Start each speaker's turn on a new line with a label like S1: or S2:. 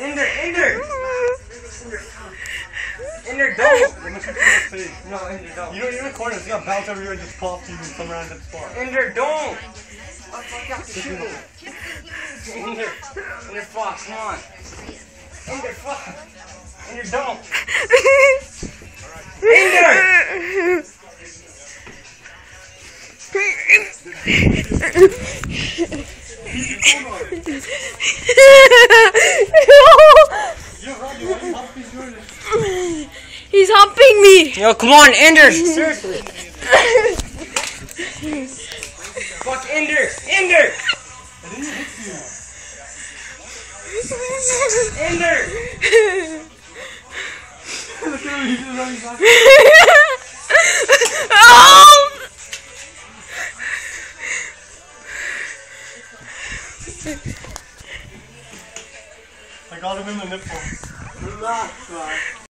S1: Ender! Ender, don't! No, Ender, don't.
S2: You don't even corner, it's gonna bounce over here and just pop to you in some random spot.
S1: Ender, don't! Ender, fuck, come on. Ender, fuck. Ender, don't. Ender!
S3: He's humping me.
S1: Yo, come on, Ender! Seriously. Fuck Ender! Ender! Ender!
S3: Oh!
S2: I got him in the nipple. Relax, man.